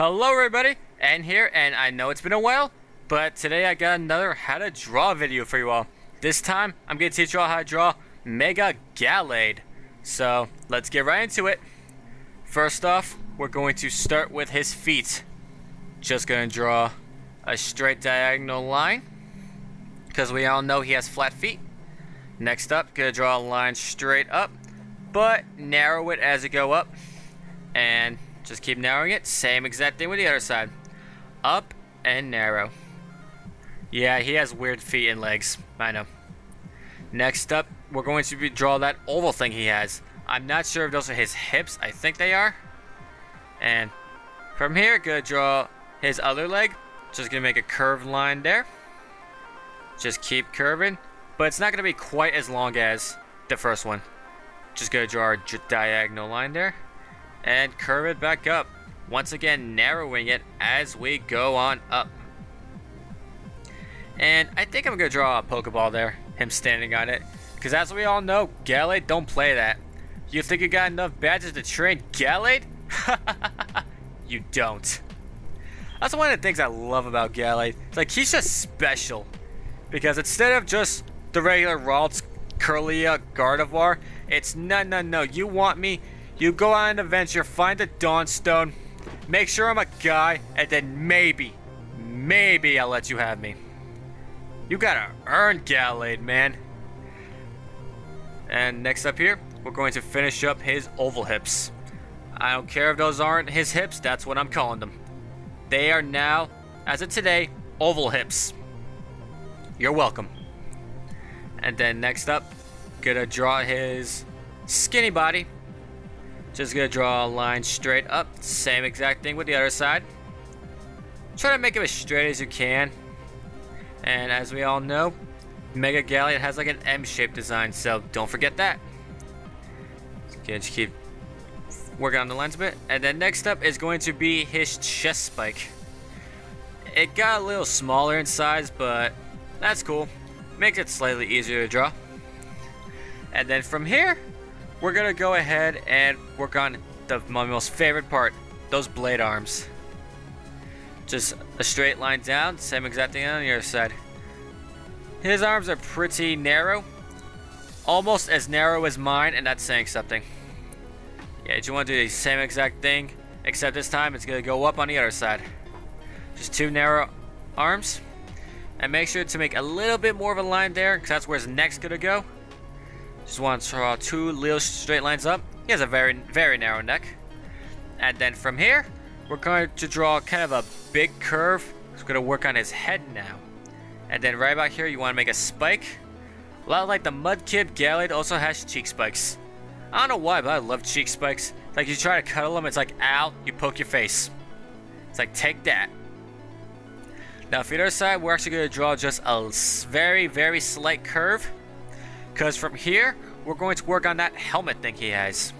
Hello everybody, and here, and I know it's been a while, but today I got another how to draw video for you all. This time, I'm going to teach you all how to draw Mega Gallade. So, let's get right into it. First off, we're going to start with his feet. Just going to draw a straight diagonal line, because we all know he has flat feet. Next up, going to draw a line straight up, but narrow it as you go up, and just keep narrowing it. Same exact thing with the other side. Up and narrow. Yeah, he has weird feet and legs. I know. Next up, we're going to draw that oval thing he has. I'm not sure if those are his hips. I think they are. And from here, gonna draw his other leg. Just gonna make a curved line there. Just keep curving. But it's not gonna be quite as long as the first one. Just gonna draw a diagonal line there. And curve it back up. Once again, narrowing it as we go on up. And I think I'm going to draw a Pokeball there. Him standing on it. Because as we all know, Gallade don't play that. You think you got enough badges to train Gallade? You don't. That's one of the things I love about Gallade. It's like he's just special. Because instead of just the regular Ralts, Curlia, Gardevoir, it's no. You want me? You go on an adventure, find a Dawnstone, make sure I'm a guy, and then maybe I'll let you have me. You gotta earn Gallade, man. And next up here, we're going to finish up his oval hips. I don't care if those aren't his hips, that's what I'm calling them. They are now, as of today, oval hips. You're welcome. And then next up, gonna draw his skinny body. Just gonna draw a line straight up. Same exact thing with the other side. Try to make it as straight as you can. And as we all know, Mega Gallade has like an M-shaped design, so don't forget that. Okay, just keep working on the lines a bit. And then next up is going to be his chest spike. It got a little smaller in size, but that's cool. Makes it slightly easier to draw. And then from here, we're gonna go ahead and work on my most favorite part, those blade arms. Just a straight line down, same exact thing on the other side. His arms are pretty narrow, almost as narrow as mine, and that's saying something. Yeah, you want to do the same exact thing, except this time it's gonna go up on the other side. Just two narrow arms, and make sure to make a little bit more of a line there, because that's where his neck's gonna go. Just want to draw two little straight lines up. He has a very narrow neck. And then from here, we're going to draw kind of a big curve. It's going to work on his head now. And then right about here, you want to make a spike. A lot like the Mudkip, Gallade also has cheek spikes. I don't know why, but I love cheek spikes. It's like you try to cuddle them, it's like, ow, you poke your face. It's like, take that. Now for the other side, we're actually going to draw just a very slight curve. Because from here, we're going to work on that helmet thing he has.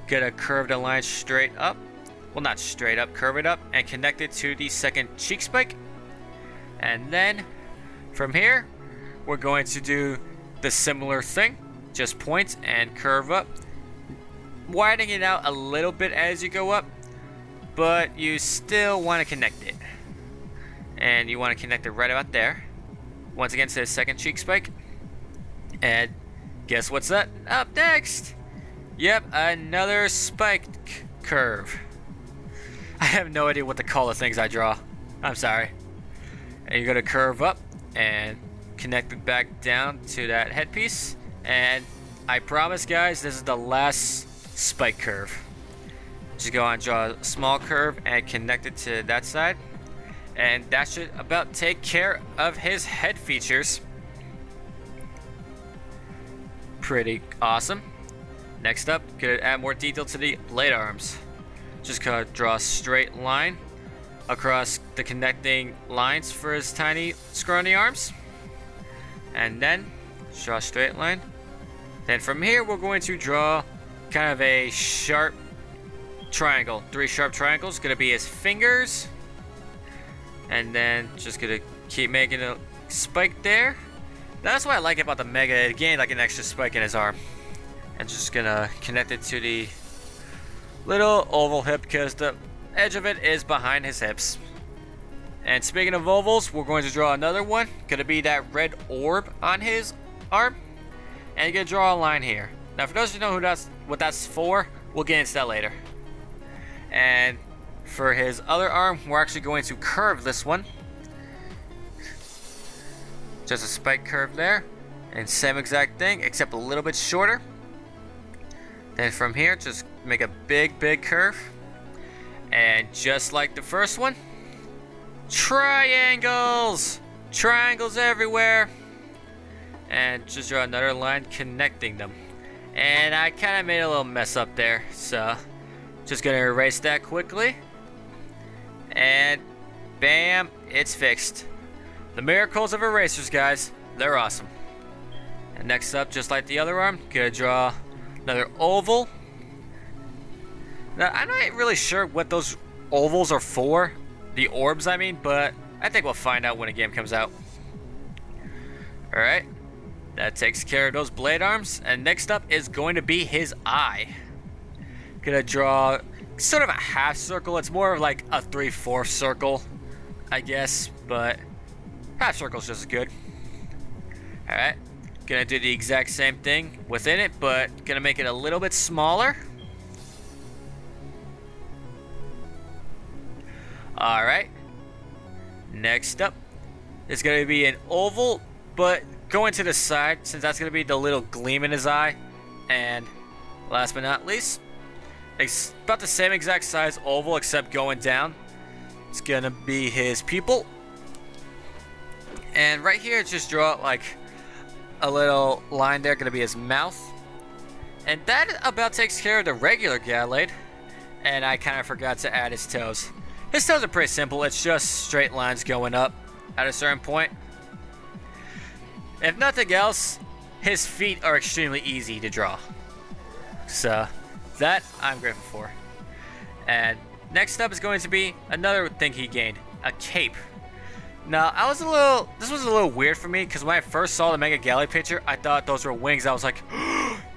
Gonna curve the line straight up. Well, not straight up, curve it up and connect it to the second cheek spike. And then from here, we're going to do the similar thing. Just point and curve up. Widening it out a little bit as you go up. But you still want to connect it. And you want to connect it right about there. Once again to the second cheek spike. And guess what's up next? Yep, another spike curve. I have no idea what to call the things I draw. I'm sorry. And you're gonna curve up and connect it back down to that headpiece. And I promise, guys, this is the last spike curve. Just go on and draw a small curve and connect it to that side. And that should about take care of his head features. Pretty awesome. Next up, gonna add more detail to the blade arms. Just gonna draw a straight line across the connecting lines for his tiny scrawny arms. And then draw a straight line. Then from here, we're going to draw kind of a sharp triangle. 3 sharp triangles, gonna be his fingers. And then just gonna keep making a spike there. That's what I like about the Mega. It gained like an extra spike in his arm. And just gonna connect it to the little oval hip because the edge of it is behind his hips. And speaking of ovals, we're going to draw another one. Gonna be that red orb on his arm. And you're gonna draw a line here. Now for those of you who know what that's for, we'll get into that later. And for his other arm, we're actually going to curve this one. Just a spike curve there. And same exact thing, except a little bit shorter. Then from here, just make a big curve. And just like the first one, triangles! Triangles everywhere! And just draw another line connecting them. And I kind of made a little mess up there, so just gonna erase that quickly. And bam, it's fixed. The miracles of erasers, guys, they're awesome. And next up, just like the other arm, gonna draw another oval. Now, I'm not really sure what those ovals are for, the orbs I mean, but I think we'll find out when the game comes out. Alright, that takes care of those blade arms, and next up is going to be his eye. Gonna draw sort of a half circle. It's more of like a 3/4 circle, I guess, but half circle's just as good. Alright, gonna do the exact same thing within it, but gonna make it a little bit smaller. Alright, next up is gonna be an oval, but going to the side, since that's gonna be the little gleam in his eye. And last but not least, it's about the same exact size oval except going down. It's gonna be his pupil. And right here, just draw like a little line there, gonna be his mouth. And that about takes care of the regular Gallade. And I kind of forgot to add his toes. His toes are pretty simple, it's just straight lines going up at a certain point. If nothing else, his feet are extremely easy to draw. So that I'm grateful for. And next up is going to be another thing he gained, a cape. Now this was a little weird for me because when I first saw the Mega Gallade picture, I thought those were wings. I was like,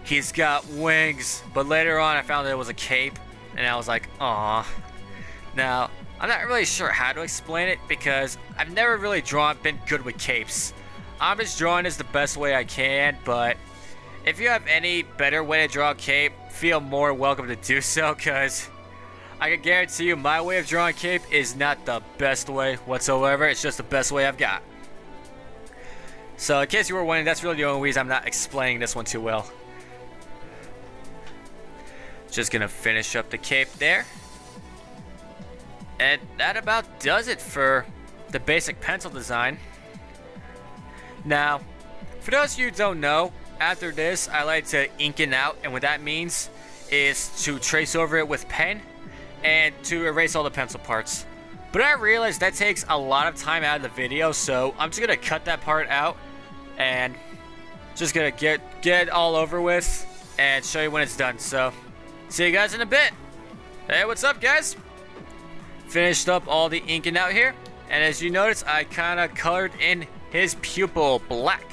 he's got wings. But later on, I found that it was a cape, and I was like, aw. Now I'm not really sure how to explain it because I've never really been good with capes. I'm just drawing this the best way I can, but if you have any better way to draw a cape, feel more welcome to do so, because I can guarantee you my way of drawing cape is not the best way whatsoever. It's just the best way I've got. So in case you were wondering, that's really the only reason I'm not explaining this one too well. Just gonna finish up the cape there. And that about does it for the basic pencil design. Now, for those of you who don't know, after this, I like to ink it out, and what that means is to trace over it with pen and to erase all the pencil parts. But I realized that takes a lot of time out of the video, so I'm just gonna cut that part out and just gonna get it all over with and show you when it's done. So, see you guys in a bit. Hey, what's up, guys? Finished up all the inking out here, and as you notice, I kind of colored in his pupil black.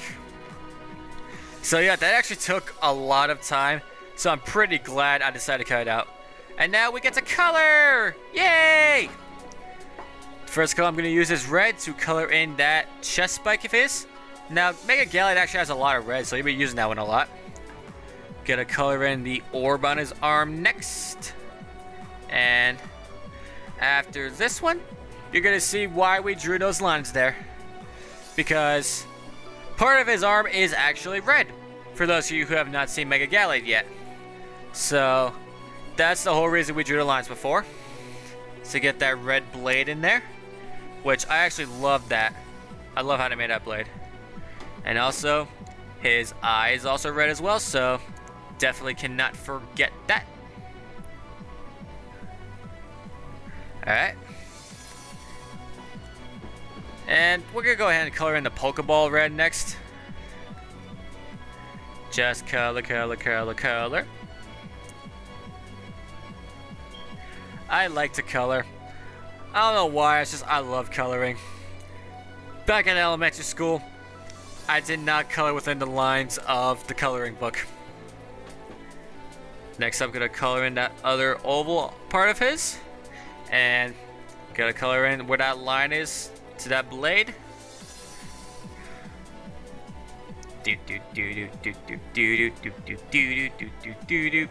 So yeah, that actually took a lot of time, so I'm pretty glad I decided to cut it out. And now we get to color! Yay! First color I'm going to use is red to color in that chest spike of his. Now, Mega Gallade actually has a lot of red, so you'll be using that one a lot. Gonna color in the orb on his arm next. And after this one, you're gonna see why we drew those lines there. Because part of his arm is actually red, for those of you who have not seen Mega Gallade yet. So that's the whole reason we drew the lines before, to get that red blade in there, which I actually love that. I love how they made that blade. And also, his eye is also red as well, so definitely cannot forget that. Alright. And we're gonna go ahead and color in the Pokeball red next. Just color, color, color, color. I like to color. I don't know why, it's just I love coloring. Back in elementary school, I did not color within the lines of the coloring book. Next I'm gonna color in that other oval part of his. And gotta color in where that line is to that blade. Do do do do do do do do do do do do do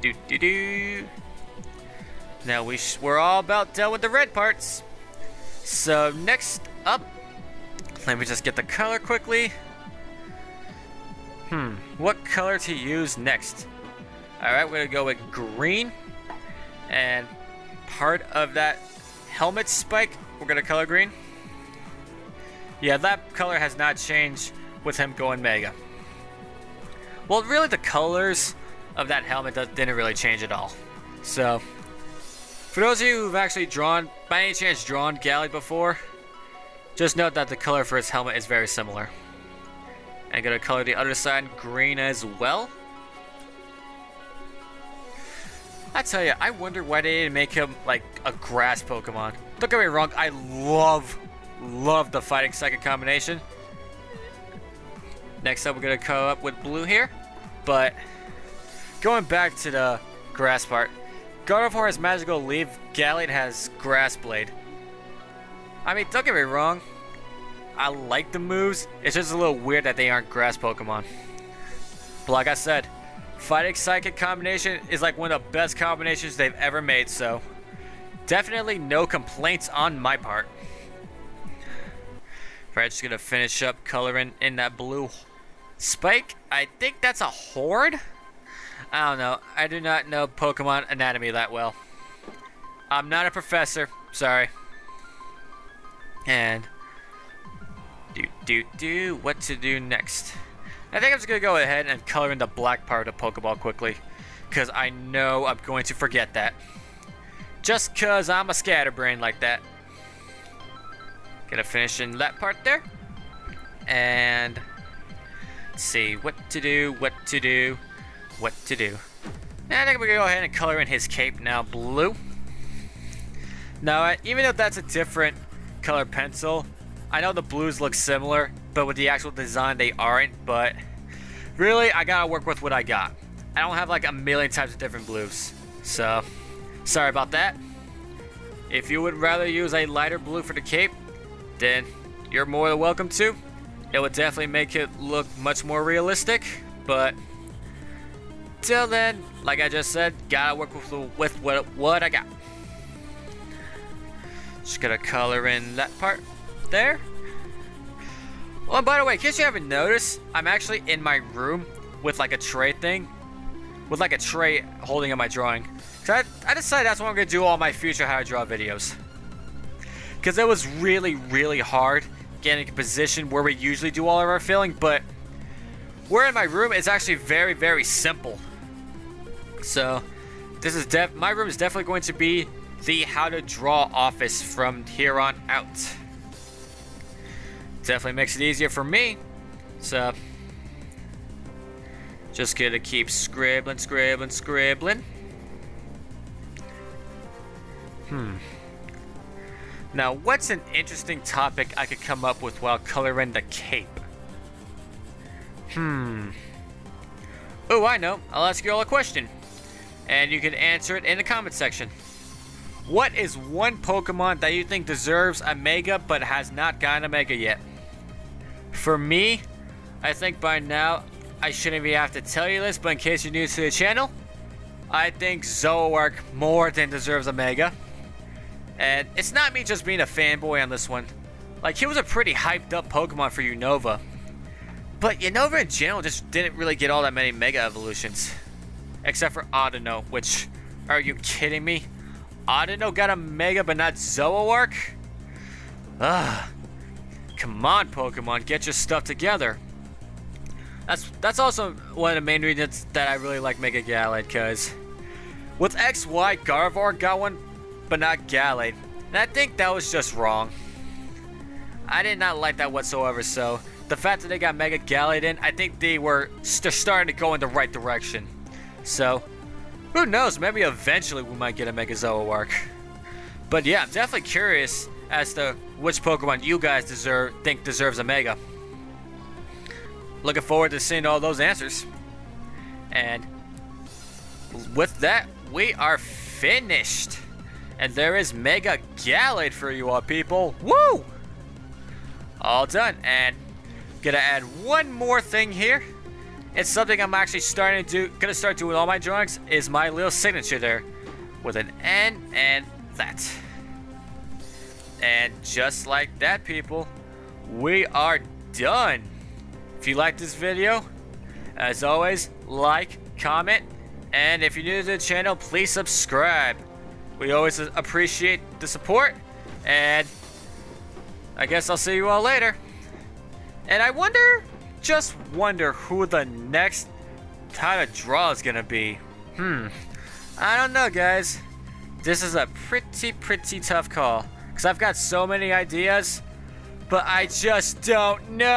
do do do. Now we're all about done with the red parts. So next up, let me just get the color quickly. What color to use next? Alright, we're gonna go with green. And part of that helmet spike, we're gonna color green. Yeah, that color has not changed with him going Mega. Well, really the colors of that helmet didn't really change at all. So, for those of you who've actually by any chance drawn Gallade before, just note that the color for his helmet is very similar. And gonna color the other side green as well. I tell you, I wonder why they didn't make him like a grass Pokemon. Don't get me wrong, I love the fighting psychic combination. Next up, we're gonna come up with blue here. But going back to the grass part, Gardevoir has Magical Leaf, Gallade has Grass Blade. I mean, don't get me wrong, I like the moves. It's just a little weird that they aren't grass Pokemon. But like I said, Fighting Psychic combination is like one of the best combinations they've ever made, so definitely no complaints on my part. Alright, just gonna finish up coloring in that blue spike. I think that's a horde? I don't know. I do not know Pokemon anatomy that well. I'm not a professor. Sorry. And what to do next? I think I'm just gonna go ahead and color in the black part of the Pokeball quickly, because I know I'm going to forget that. Just because I'm a scatterbrain like that. Gonna finish in that part there. And let's see what to do. And I think we're gonna go ahead and color in his cape now blue. Now, even though that's a different color pencil, I know the blues look similar, but with the actual design they aren't. But really, I gotta work with what I got. I don't have like a million types of different blues, so sorry about that. If you would rather use a lighter blue for the cape, then you're more than welcome to. It would definitely make it look much more realistic, but till then, like I just said, gotta work with what I got. Just gonna color in that part there. Oh, and by the way, in case you haven't noticed, I'm actually in my room with like a tray thing, with like a tray holding up my drawing. So I decided that's what I'm gonna do all my future how to draw videos. Because it was really hard getting a position where we usually do all of our filling, but where in my room is actually very simple. So this is my room is definitely going to be the how to draw office from here on out. Definitely makes it easier for me. So just gonna keep scribbling. Now, what's an interesting topic I could come up with while coloring the cape? Oh, I know. I'll ask you all a question, and you can answer it in the comment section. What is one Pokemon that you think deserves a Mega but has not gotten a Mega yet? For me, I think by now I shouldn't even have to tell you this, but in case you're new to the channel, I think Zoroark more than deserves a Mega. And it's not me just being a fanboy on this one. Like, he was a pretty hyped up Pokemon for Unova. But Unova in general just didn't really get all that many Mega Evolutions. Except for Audino, which, are you kidding me? Audino got a Mega but not Zoroark? Ugh. Come on, Pokemon, get your stuff together. That's also one of the main reasons that I really like Mega Gallade, because with XY, Gardevoir got one, but not Gallade. And I think that was just wrong. I did not like that whatsoever, so the fact that they got Mega Gallade in, I think they were starting to go in the right direction. So, who knows, maybe eventually we might get a Mega Zoroark. But yeah, I'm definitely curious as to which Pokemon you guys think deserves a Mega. Looking forward to seeing all those answers. And with that, we are finished. And there is Mega Gallade for you all, people. Woo! All done. And gonna add one more thing here. It's something I'm actually gonna start doing all my drawings, is my little signature there. With an N and that. And just like that, people, we are done. If you like this video, as always, like, comment, and if you're new to the channel, please subscribe. We always appreciate the support, and I guess I'll see you all later. And I just wonder who the next time to draw is gonna be. I don't know, guys. This is a pretty tough call, because I've got so many ideas, but I just don't know.